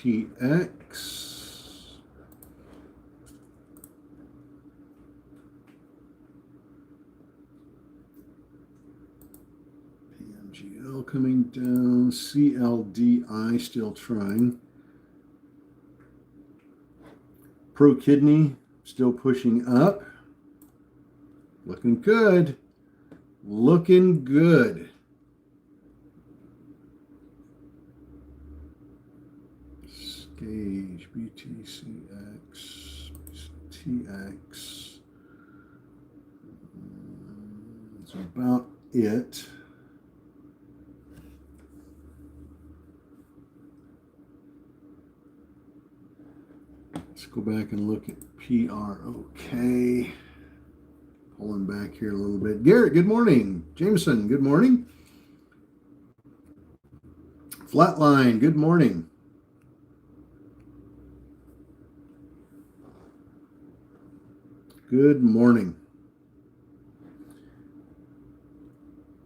GTX. PMGL coming down. CLDI still trying. Pro Kidney still pushing up. Looking good. Looking good. Gauge, BTCX, TX. That's about it. Let's go back and look at PROK. Pulling back here a little bit. Garrett, good morning. Jameson, good morning. Flatline, good morning. Good morning.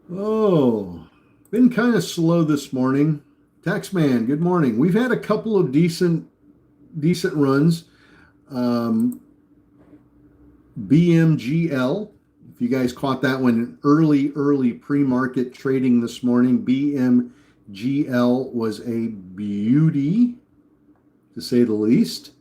Oh, been kind of slow this morning. Taxman, good morning. We've had a couple of decent runs. BMGL, if you guys caught that one in early pre-market trading this morning, BMGL was a beauty, to say the least.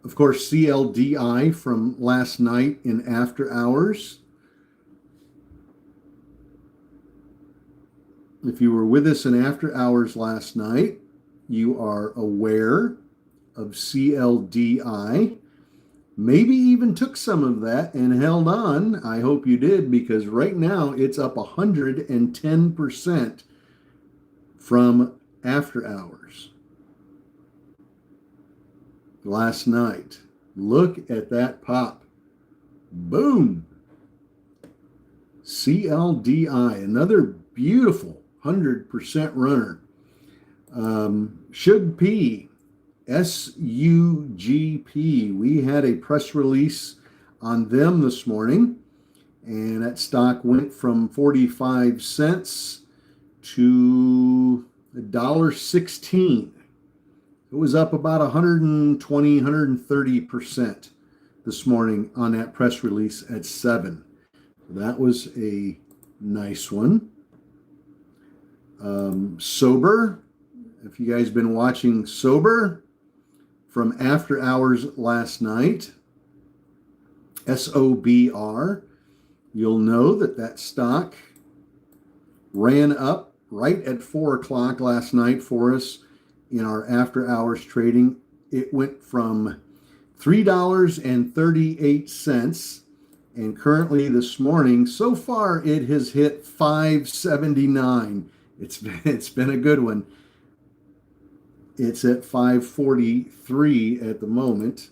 Of course, CLDI from last night in after hours. If you were with us in after hours last night, you are aware of CLDI. Maybe even took some of that and held on. I hope you did, because right now it's up 110% from after hours. Last night. Look at that pop. Boom. CLDI, another beautiful 100% runner. SUGP, SUGP. We had a press release on them this morning, and that stock went from 45 cents to $1.16. It was up about 120, 130% this morning on that press release at 7. That was a nice one. Sober, if you guys been watching Sober from after hours last night, SOBR, you'll know that stock ran up right at 4 o'clock last night for us in our after hours trading. It went from $3.38, and currently this morning, so far it has hit $5.79. It's been a good one. It's at $5.43 at the moment.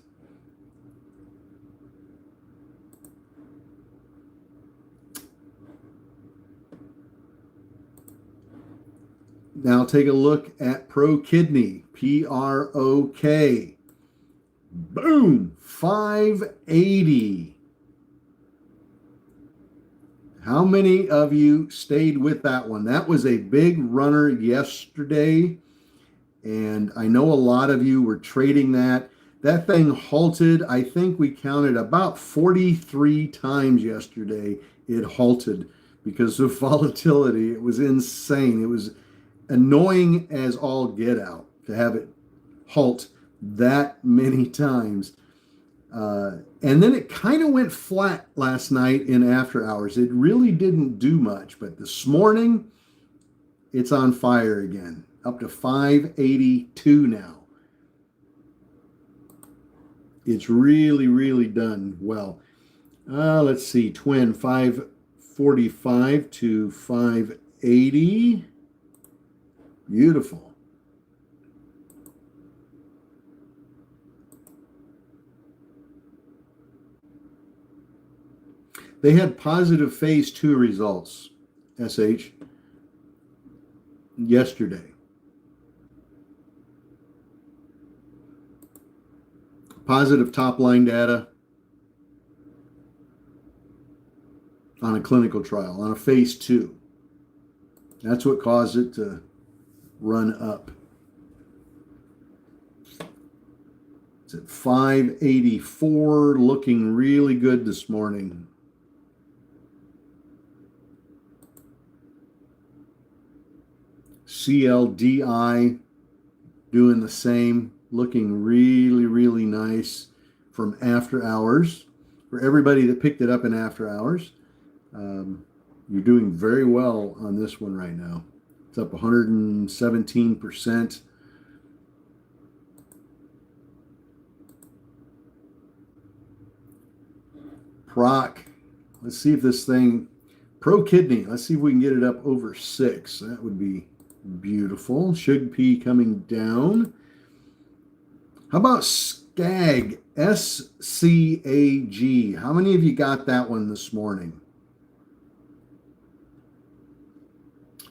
Now take a look at Pro Kidney, PROK. Boom, 580. How many of you stayed with that one? That was a big runner yesterday, and I know a lot of you were trading that. That thing halted. I think we counted about 43 times yesterday. It halted because of volatility. It was insane. It was annoying as all get out to have it halt that many times. And then it kind of went flat last night in after hours. It really didn't do much, but this morning it's on fire again, up to 582 now. It's really done well. Let's see, twin 545 to 580. Beautiful. They had positive phase 2 results, SH, yesterday. Positive top line data. on a clinical trial, on a phase 2. That's what caused it to run up. It's at 584, looking really good this morning. CLDI doing the same, looking really, really nice from after hours. For everybody that picked it up in after hours, you're doing very well on this one right now. It's up 117%. Proc, let's see if this thing, Pro Kidney, let's see if we can get it up over 6. That would be beautiful. Shug P coming down. How about SCAG, SCAG? How many of you got that one this morning?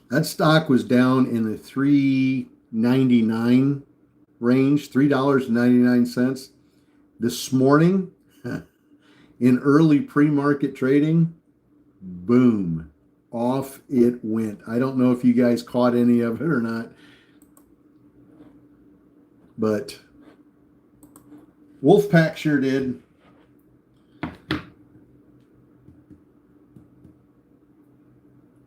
That stock was down in the $3.99 range, $3.99. This morning, in early pre-market trading, boom, off it went. I don't know if you guys caught any of it or not, but Wolfpack sure did.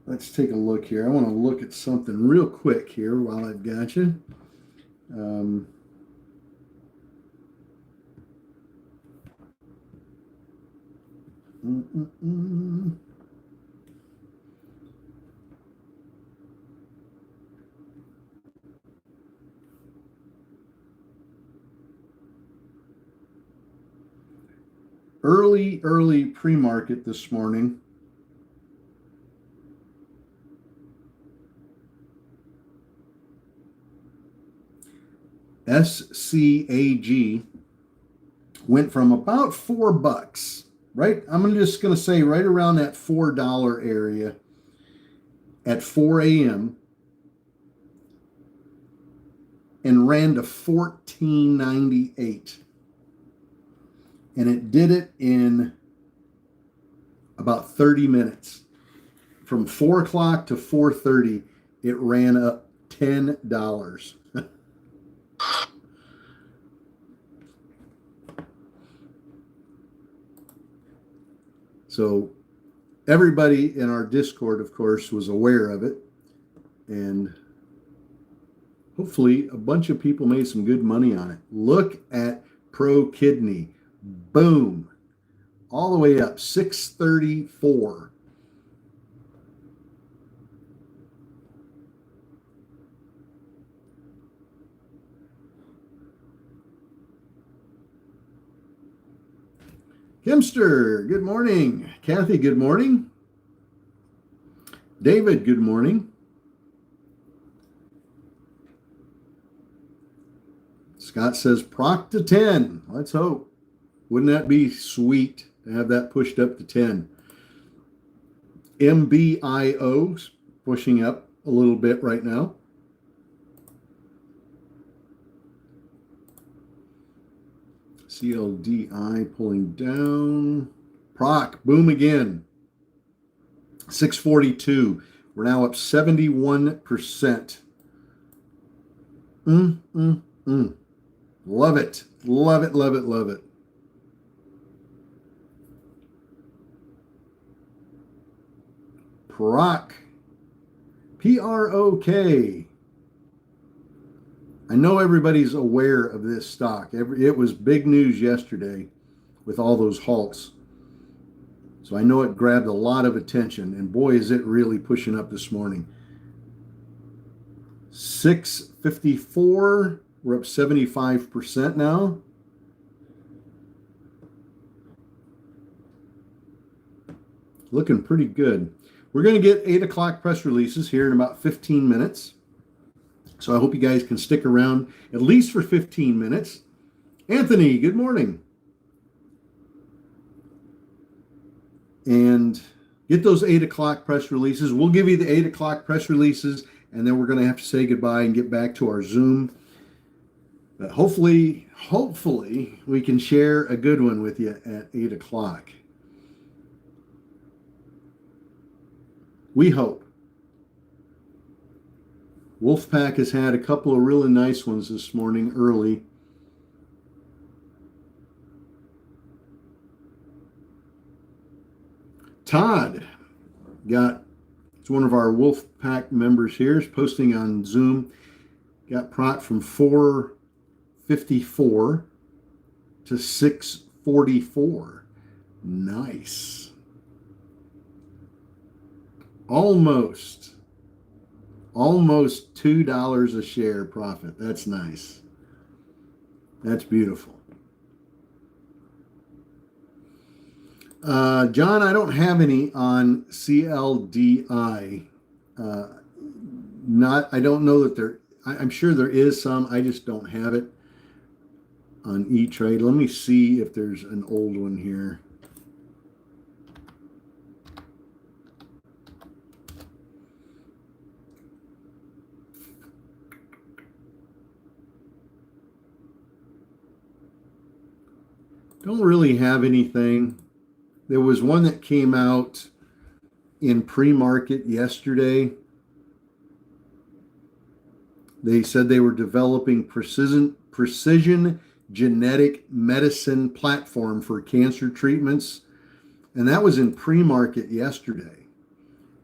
Let's take a look here. I want to look at something real quick here while I've got you. Early pre-market this morning. SCAG went from about $4, right? I'm just going to say right around that $4 area at 4 a.m. and ran to $14.98. And it did it in about 30 minutes. From 4 o'clock to 4:30, it ran up $10. So everybody in our Discord, of course, was aware of it. And hopefully a bunch of people made some good money on it. Look at Pro Kidney. Boom. All the way up, 634. Kimster, good morning. Kathy, good morning. David, good morning. Scott says proc to 10. Let's hope. Wouldn't that be sweet to have that pushed up to 10? MBIO pushing up a little bit right now. CLDI pulling down. Proc, boom again. 642. We're now up 71%. Love it. Love it, love it, love it. Proc. PROK. I know everybody's aware of this stock. It was big news yesterday with all those halts. So I know it grabbed a lot of attention, and boy, is it really pushing up this morning. 654, we're up 75% now. Looking pretty good. We're going to get 8 o'clock press releases here in about 15 minutes. So I hope you guys can stick around at least for 15 minutes. Anthony, good morning. And get those 8 o'clock press releases. We'll give you the 8 o'clock press releases, and then we're going to have to say goodbye and get back to our Zoom. But hopefully we can share a good one with you at 8 o'clock. We hope. Wolfpack has had a couple of really nice ones this morning early. Todd it's one of our Wolfpack members here, is posting on Zoom. Got Prot from 454 to 644. Nice. Almost $2 a share profit. That's nice. That's beautiful. John, I don't have any on CLDI. I don't know that I'm sure there is some. I just don't have it on E-Trade. Let me see if there's an old one here. Don't really have anything. There was one that came out in pre-market yesterday. They said they were developing precision genetic medicine platform for cancer treatments. And that was in pre-market yesterday.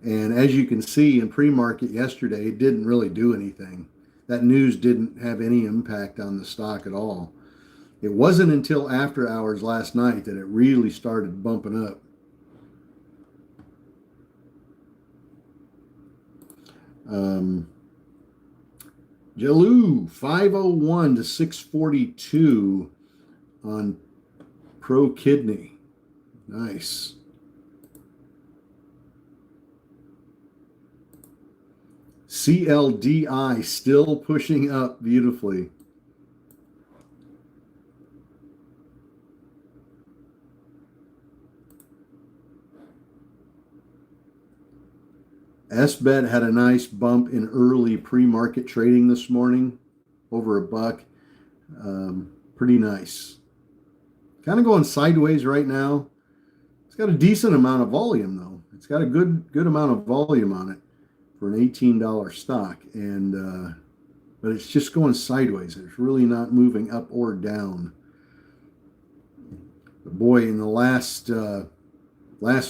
And as you can see, in pre-market yesterday, it didn't really do anything. That news didn't have any impact on the stock at all. It wasn't until after hours last night that it really started bumping up. Jaloo, 501 to 642 on Pro Kidney. Nice. CLDI still pushing up beautifully. SBET had a nice bump in early pre-market trading this morning, over $1. Pretty nice. Kind of going sideways right now. It's got a decent amount of volume though. It's got a good amount of volume on it for an $18 stock, and but it's just going sideways. It's really not moving up or down. But boy, in the last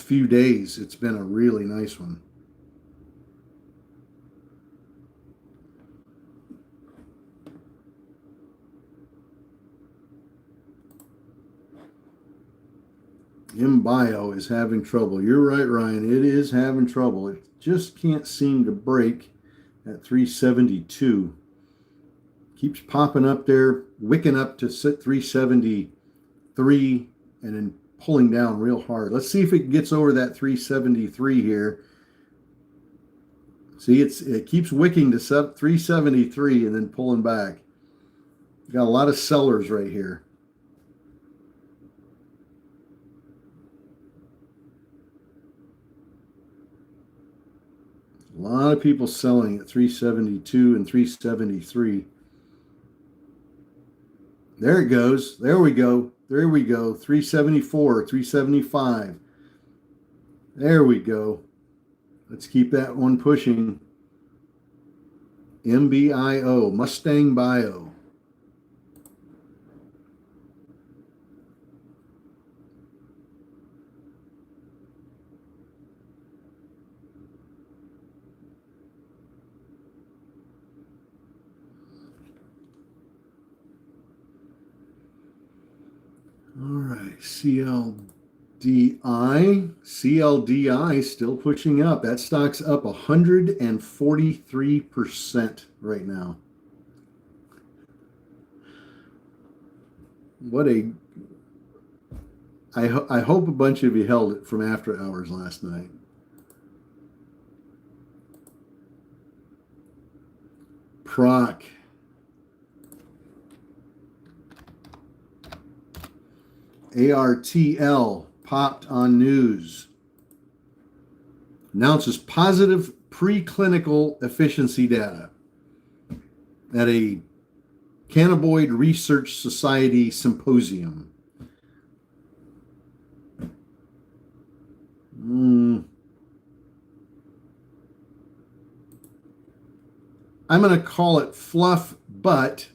few days, it's been a really nice one. MBio is having trouble. You're right, Ryan. It is having trouble. It just can't seem to break at 372. Keeps popping up there, wicking up to 373 and then pulling down real hard. Let's see if it gets over that 373 here. See, it keeps wicking to 373 and then pulling back. Got a lot of sellers right here. A lot of people selling at 372 and 373. There it goes. There we go. There we go. 374, 375. There we go. Let's keep that one pushing. MBIO, Mustang Bio. All right, CLDI still pushing up. That stock's up 143% right now. I hope a bunch of you held it from after hours last night. Proc. ARTL popped on news. Announces positive preclinical efficiency data at a Cannabinoid Research Society symposium. I'm going to call it fluff, but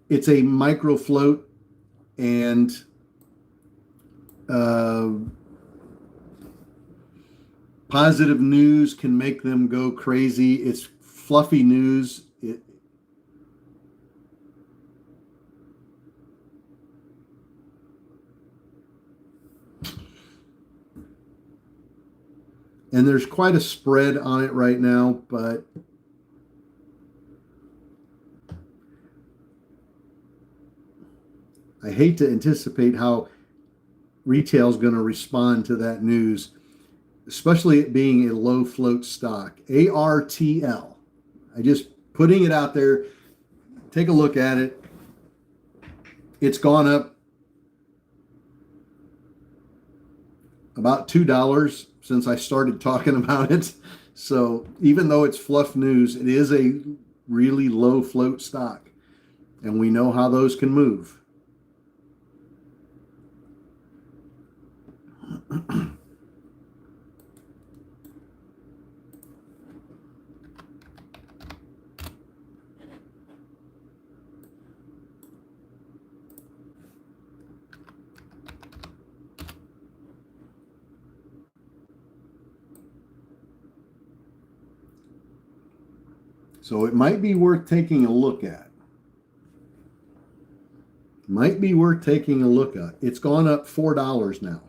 it's a micro float, and uh, positive news can make them go crazy. It's fluffy news. And there's quite a spread on it right now, but I hate to anticipate how retail is going to respond to that news, especially it being a low float stock. ARTL. I just putting it out there. Take a look at it. It's gone up about $2 since I started talking about it. So even though it's fluff news, it is a really low float stock, and we know how those can move. So it might be worth taking a look at. Might be worth taking a look at. It's gone up $4 now.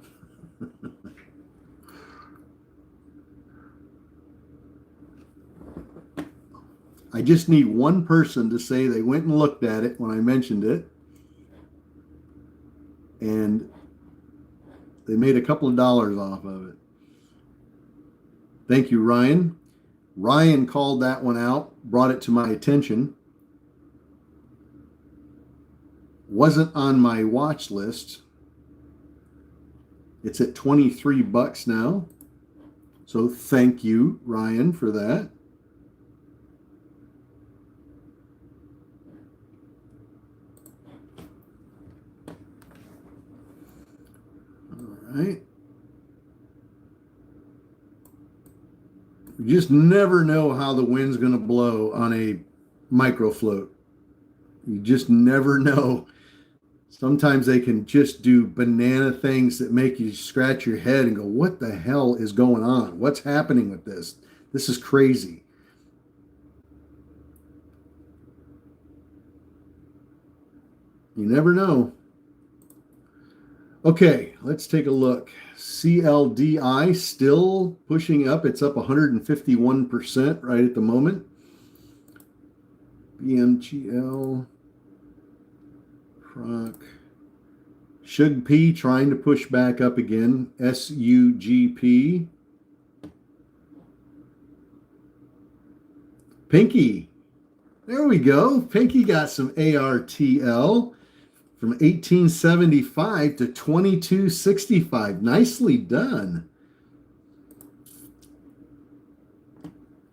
I just need one person to say they went and looked at it when I mentioned it, and they made a couple of dollars off of it. Thank you, Ryan. Ryan called that one out, brought it to my attention. Wasn't on my watch list. It's at $23 now. So thank you, Ryan, for that. All right. You just never know how the wind's going to blow on a micro float. You just never know. Sometimes they can just do banana things that make you scratch your head and go, what the hell is going on? What's happening with this? This is crazy. You never know. Okay, let's take a look. CLDI still pushing up. It's up 151% right at the moment. BMGL, Croc, SUGP trying to push back up again. SUGP. Pinky. There we go. Pinky got some ARTL from 1875 to 2265. Nicely done.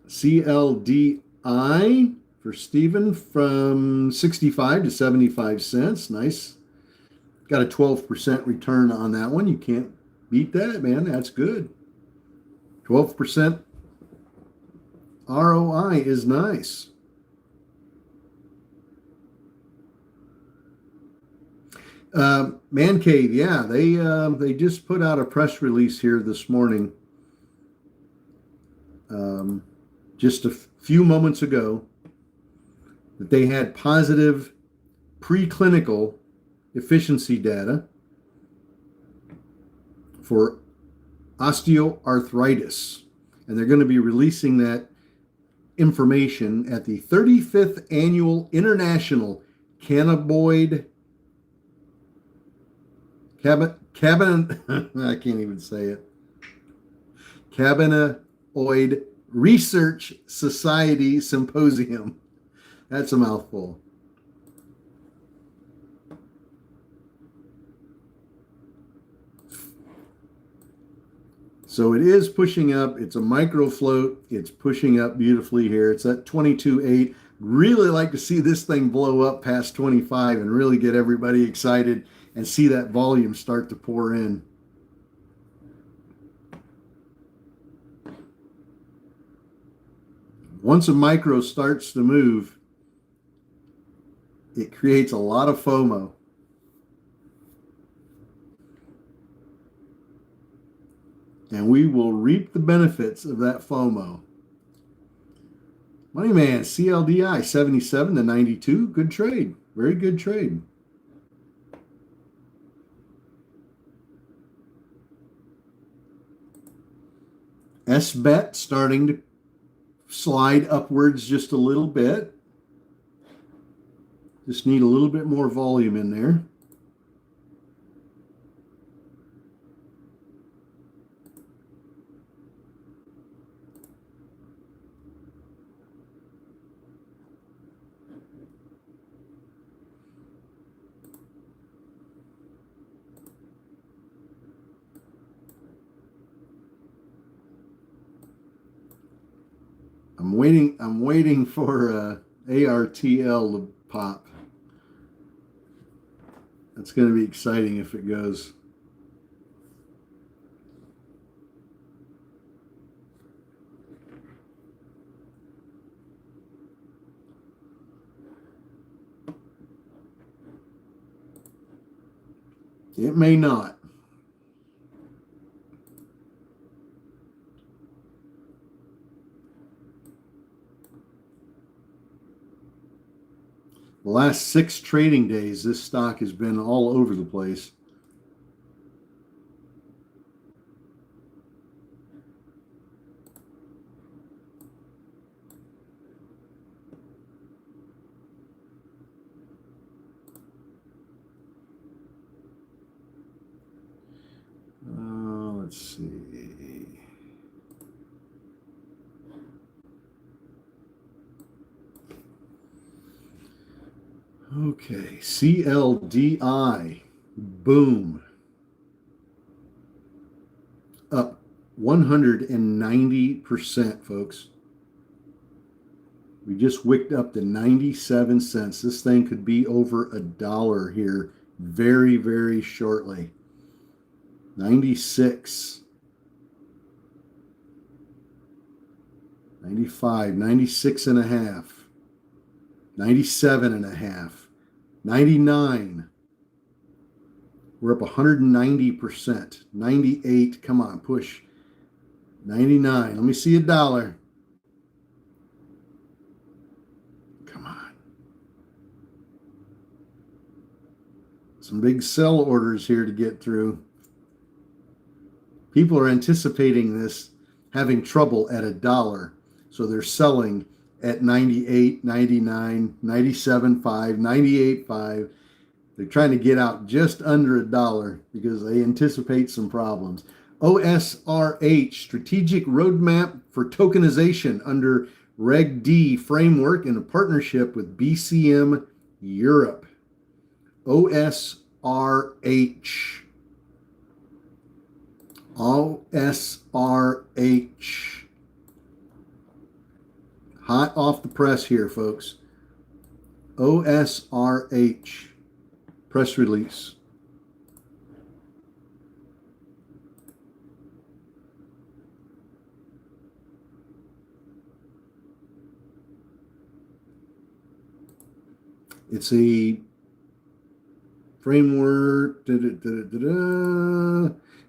CLDI for Stephen from 65 to 75 cents. Nice. Got a 12% return on that one. You can't beat that, man. That's good. 12% ROI is nice. Man Cave, yeah, they just put out a press release here this morning, just a few moments ago, that they had positive preclinical efficiency data for osteoarthritis, and they're going to be releasing that information at the 35th Annual International Cannabinoid Cabin I can't even say it. Cannabinoid Research Society Symposium. That's a mouthful. So it is pushing up. It's a micro float. It's pushing up beautifully here. It's at 22.8. Really like to see this thing blow up past 25 and really get everybody excited and see that volume start to pour in. Once a micro starts to move, it creates a lot of FOMO. And we will reap the benefits of that FOMO. Money man, CLDI 77 to 92. Good trade. Very good trade. SBET starting to slide upwards just a little bit. Just need a little bit more volume in there. I'm waiting for ARTL to pop. That's going to be exciting if it goes. It may not. The last 6 trading days, this stock has been all over the place. Let's see. Okay, CLDI, boom. Up 190%, folks. We just wicked up to 97 cents. This thing could be over $1 here very, very shortly. 96, 95, 96 and a half, 97 and a half, 99. We're up 190%. 98, come on, push. 99, let me see $1. Come on. Some big sell orders here to get through. People are anticipating this having trouble at $1. So they're selling at 98, 99, 97.5, 98.5. They're trying to get out just under $1 because they anticipate some problems. OSRH, Strategic Roadmap for Tokenization under Reg D framework in a partnership with BCM Europe. OSRH. OSRH. Hot off the press here, folks. OSRH. Press release. It's a framework.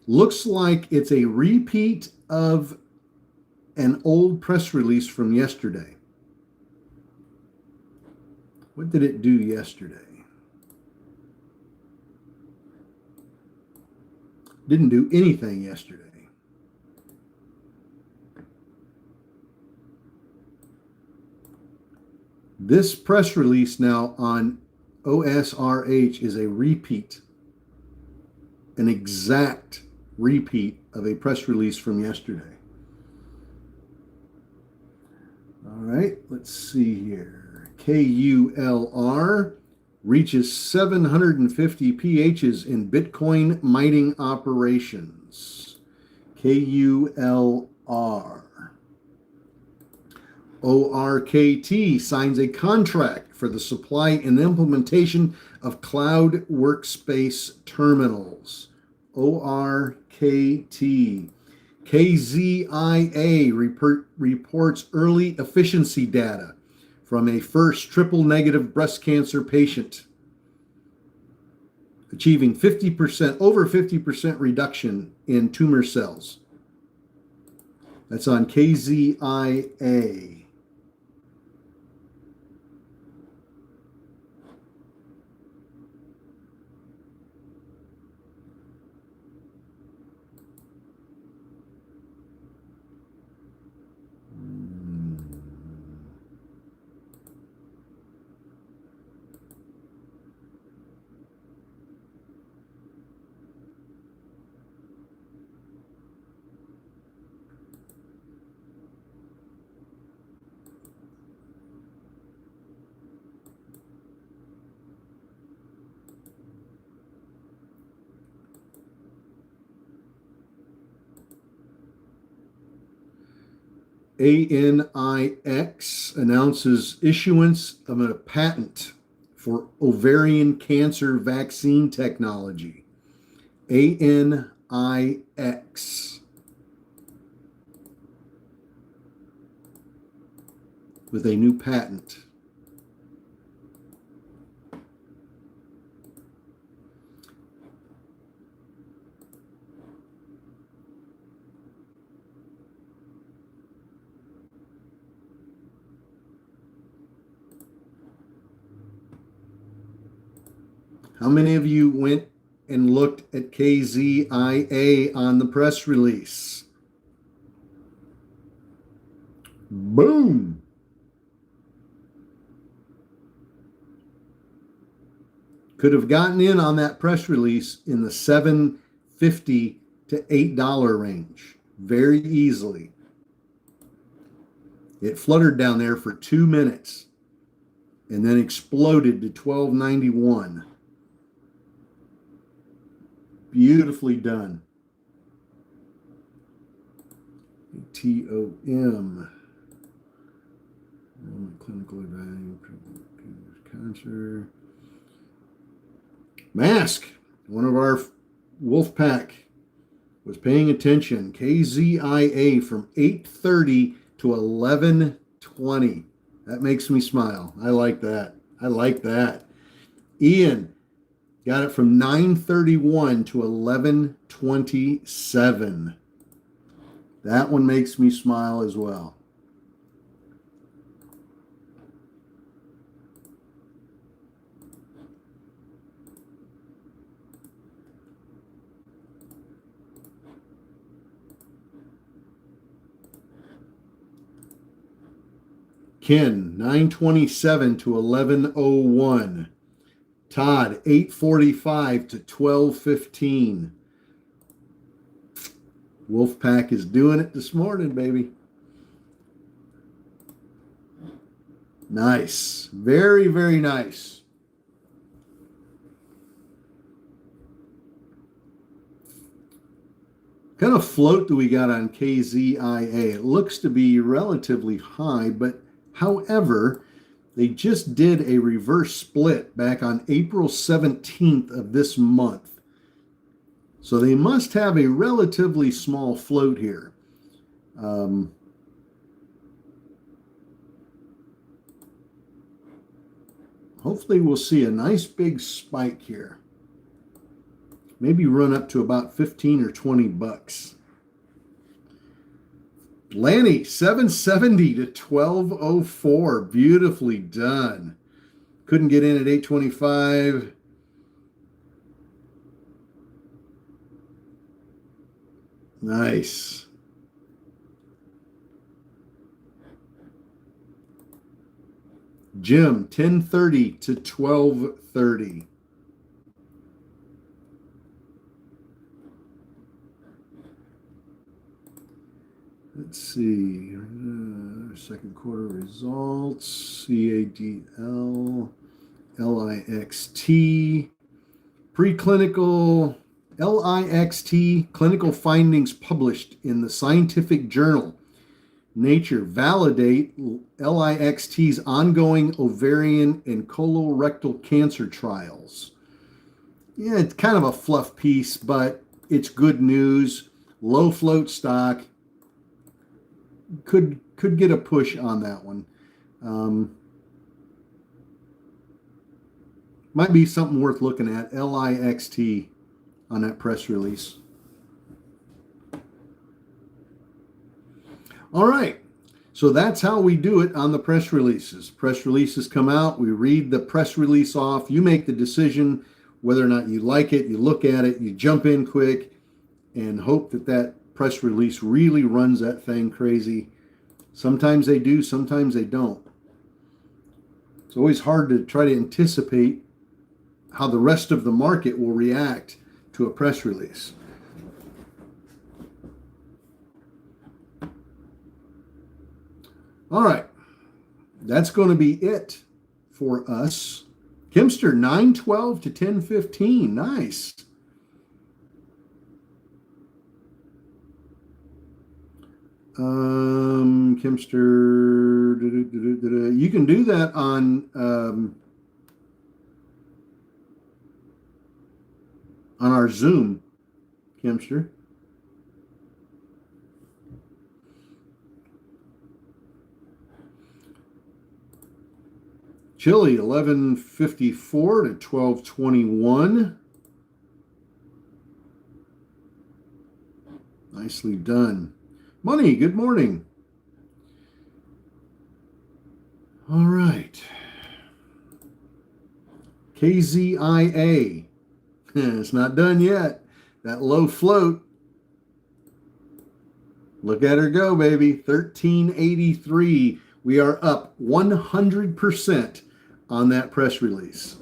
Looks like it's a repeat of an old press release from yesterday. What did it do yesterday? Didn't do anything yesterday. This press release now on OSRH is a repeat, an exact repeat of a press release from yesterday. All right, let's see here. KULR reaches 750 PHs in Bitcoin mining operations. KULR. ORKT signs a contract for the supply and implementation of cloud workspace terminals. ORKT. KZIA reports early efficiency data from a first triple negative breast cancer patient, achieving 50%, over 50% reduction in tumor cells. That's on KZIA. ANIX announces issuance of a patent for ovarian cancer vaccine technology. ANIX. With a new patent. How many of you went and looked at KZIA on the press release? Boom. Could have gotten in on that press release in the $7.50 to $8 range very easily. It fluttered down there for 2 minutes and then exploded to $12.91. Beautifully done. TOM. Clinical evaluation, cancer. Mask. One of our wolf pack was paying attention. KZIA from 8:30 to 11:20. That makes me smile. I like that. I like that. Ian got it from 9:31 to 11:27. That one makes me smile as well. Ken, 9:27 to 11:01. Todd, 8:45 to 12:15. Wolfpack is doing it this morning, baby. Nice. Very, very nice. What kind of float do we got on KZIA? It looks to be relatively high, but however, they just did a reverse split back on April 17th of this month. So they must have a relatively small float here. Hopefully we'll see a nice big spike here. Maybe run up to about 15 or 20 bucks. Lanny, 770 to 1204. Beautifully done. Couldn't get in at 825. Nice. Jim, 1030 to 1230. Let's see, second quarter results, CADL, LIXT, preclinical, LIXT, clinical findings published in the scientific journal Nature validate LIXT's ongoing ovarian and colorectal cancer trials. Yeah, it's kind of a fluff piece, but it's good news. low float stock. Could get a push on that one. Might be something worth looking at. LIXT on that press release. All right. So that's how we do it on the press releases. Press releases come out. We read the press release off. You make the decision whether or not you like it. You look at it. You jump in quick and hope that that press release really runs that thing crazy. Sometimes they do. Sometimes they don't. It's always hard to try to anticipate how the rest of the market will react to a press release. All right, that's going to be it for us. Kimster, 912 to 1015. Nice. Kimster, you can do that on our Zoom, Kimster. Chile, 1154 to 1221. Nicely done. Money, good morning. All right. KZIA. It's not done yet. That low float. Look at her go, baby. 1383. We are up 100% on that press release.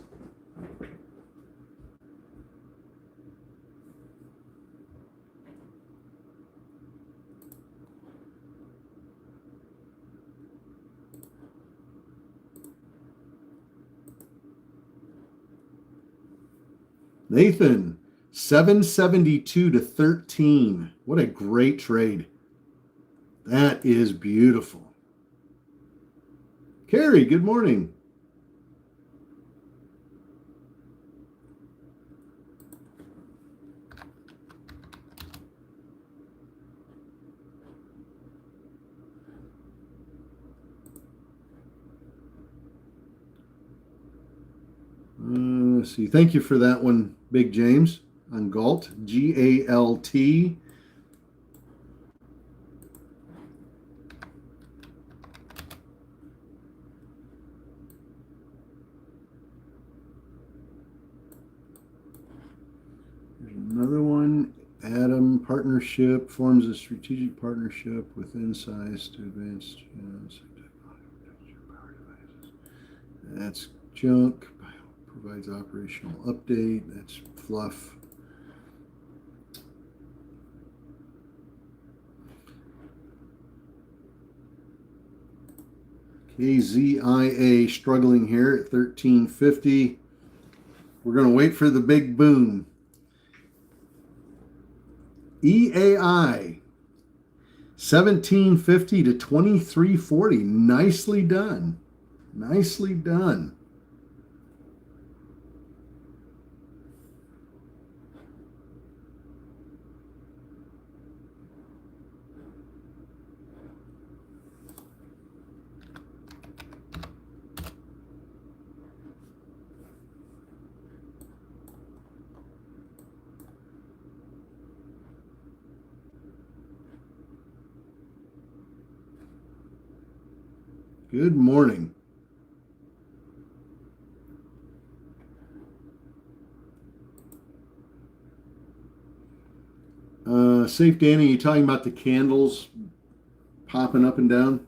Nathan, 772 to 13. What a great trade. That is beautiful. Carrie, good morning. Let's see. Thank you for that one, Big James, on Galt, GALT. There's another one. Atom partnership forms a strategic partnership with Insights to advance. That's junk. Provides operational update. That's fluff. KZIA struggling here at 1350. We're going to wait for the big boom. EAI 1750 to 2340. Nicely done. Nicely done. Good morning. Safe Danny, you talking about the candles popping up and down?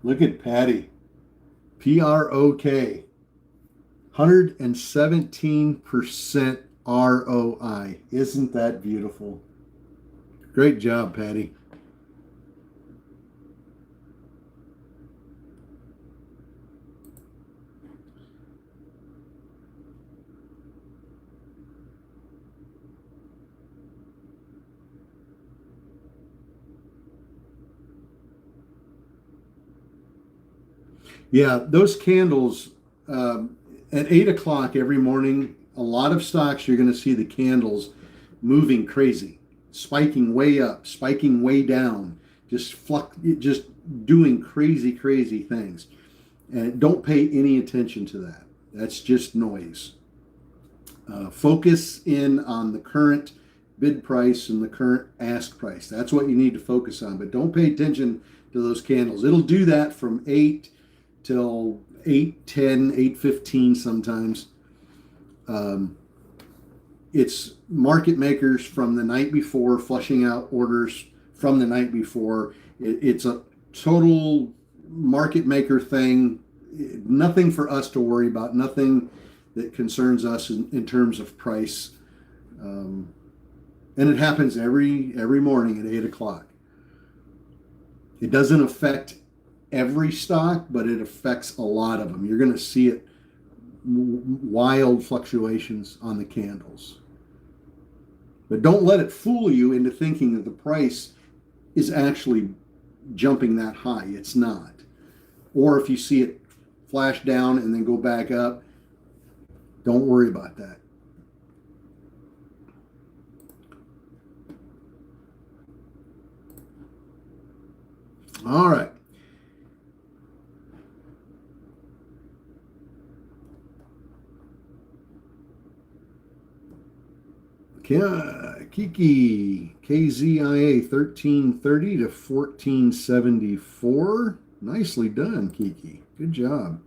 Look at Patty. PROK. 117% ROI. Isn't that beautiful? Great job, Patty. Yeah, those candles at 8 o'clock every morning, a lot of stocks you're going to see the candles moving crazy, spiking way up, spiking way down, just doing crazy things. And don't pay any attention to that. That's just noise. Focus in on the current bid price and the current ask price. That's what you need to focus on. But don't pay attention to those candles. It'll do that from 8 till 8:10, 8:15 sometimes. It's market makers from the night before flushing out orders from the night before. It's a total market maker thing. Nothing for us to worry about. Nothing that concerns us in terms of price. And it happens every morning at 8 o'clock. It doesn't affect every stock, but it affects a lot of them. You're going to see it, wild fluctuations on the candles. But don't let it fool you into thinking that the price is actually jumping that high. It's not. Or if you see it flash down and then go back up, don't worry about that. All right. Kiki, KZIA 1330 to 1474. Nicely done, Kiki. Good job.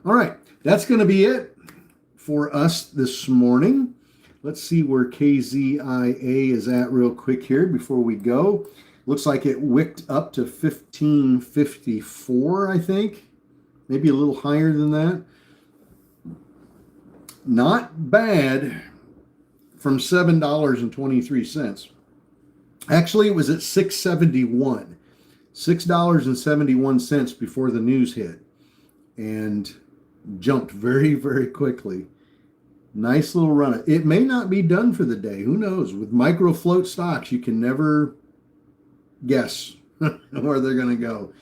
All right, that's going to be it for us this morning. Let's see where KZIA is at real quick here before we go. Looks like it wicked up to 1554, I think. Maybe a little higher than that. Not bad from $7.23. Actually, it was at $6.71. $6.71 before the news hit. And jumped very quickly. Nice little run. It may not be done for the day. Who knows? With micro float stocks, you can never guess where they're going to go.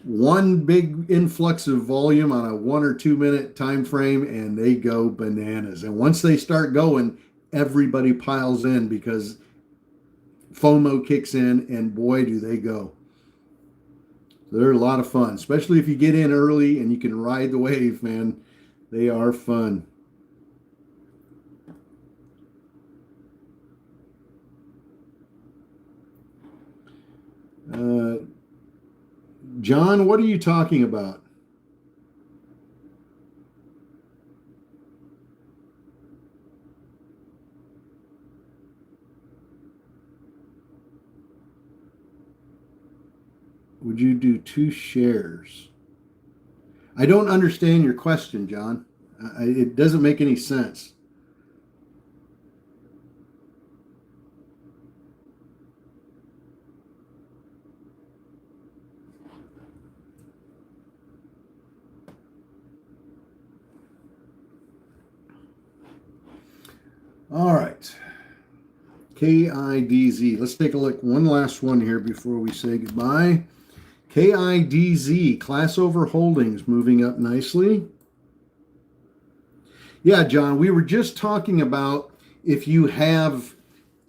One big influx of volume on a 1 or 2 minute time frame, and they go bananas. And once they start going, everybody piles in because FOMO kicks in, and boy, do they go. They're a lot of fun, especially if you get in early and you can ride the wave, man. They are fun. John, what are you talking about? Would you do 2 shares? I don't understand your question, John. It doesn't make any sense. All right. KIDZ. Let's take a look. One last one here before we say goodbye. KIDZ, Class Over Holdings, moving up nicely. Yeah, John, we were just talking about if you have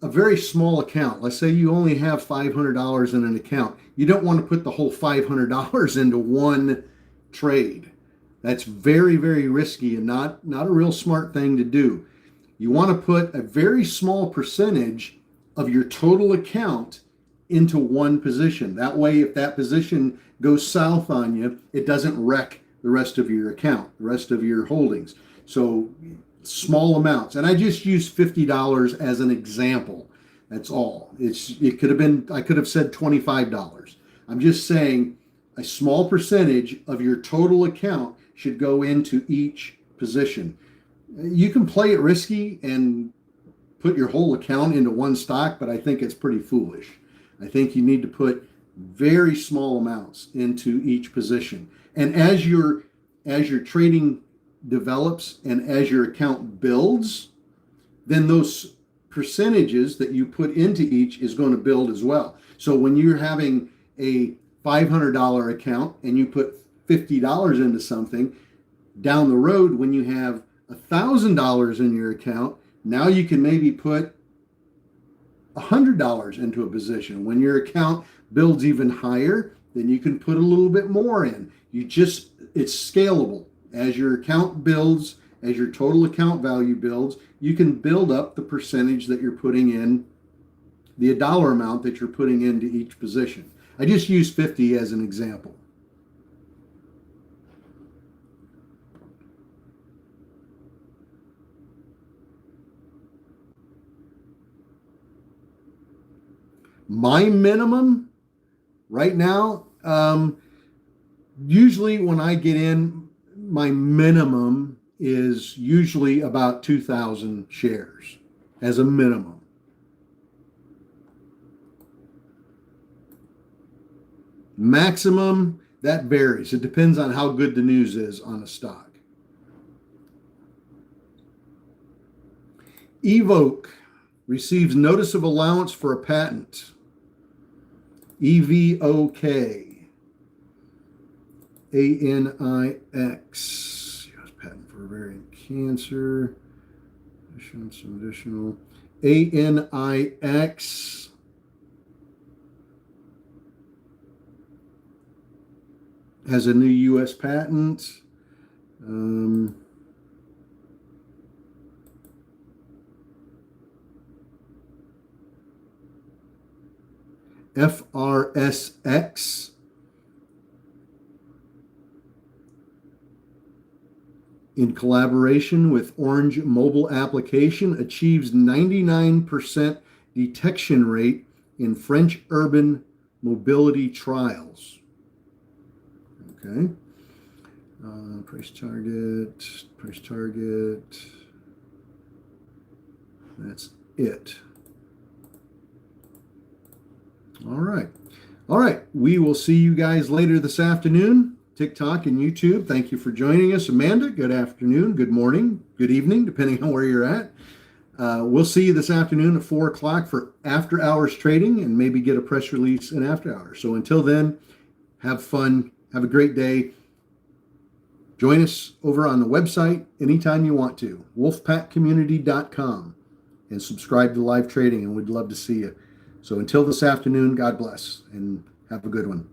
a very small account. Let's say you only have $500 in an account. You don't want to put the whole $500 into one trade. That's very risky and not a real smart thing to do. You want to put a very small percentage of your total account into one position. That way, if that position goes south on you, it doesn't wreck the rest of your account, the rest of your holdings. So small amounts. And I just used $50 as an example. That's all. It could have been, I could have said $25. I'm just saying a small percentage of your total account should go into each position. You can play it risky and put your whole account into one stock, but I think it's pretty foolish. I think you need to put very small amounts into each position. And as your trading develops and as your account builds, then those percentages that you put into each is going to build as well. So when you're having a $500 account and you put $50 into something, down the road when you have $1,000 in your account, now you can maybe put $100 into a position. When your account builds even higher, then you can put a little bit more in. It's scalable. As your account builds, as your total account value builds, you can build up the percentage that you're putting in, the dollar amount that you're putting into each position. I just use 50 as an example. My minimum right now, usually when I get in, my minimum is usually about 2,000 shares as a minimum. Maximum, that varies. It depends on how good the news is on a stock. Evoke receives notice of allowance for a patent. EVOK. ANIX. U.S. patent for ovarian cancer. Some additional. ANIX. Has a new U.S. patent. FRSX in collaboration with Orange Mobile Application achieves 99% detection rate in French urban mobility trials. Okay. Price target. That's it. All right. We will see you guys later this afternoon. TikTok and YouTube. Thank you for joining us. Amanda, good afternoon, good morning, good evening, depending on where you're at. We'll see you this afternoon at 4 o'clock for after hours trading and maybe get a press release in after hours. So until then, have fun. Have a great day. Join us over on the website anytime you want to, wolfpackcommunity.com, and subscribe to live trading, and we'd love to see you. So until this afternoon, God bless and have a good one.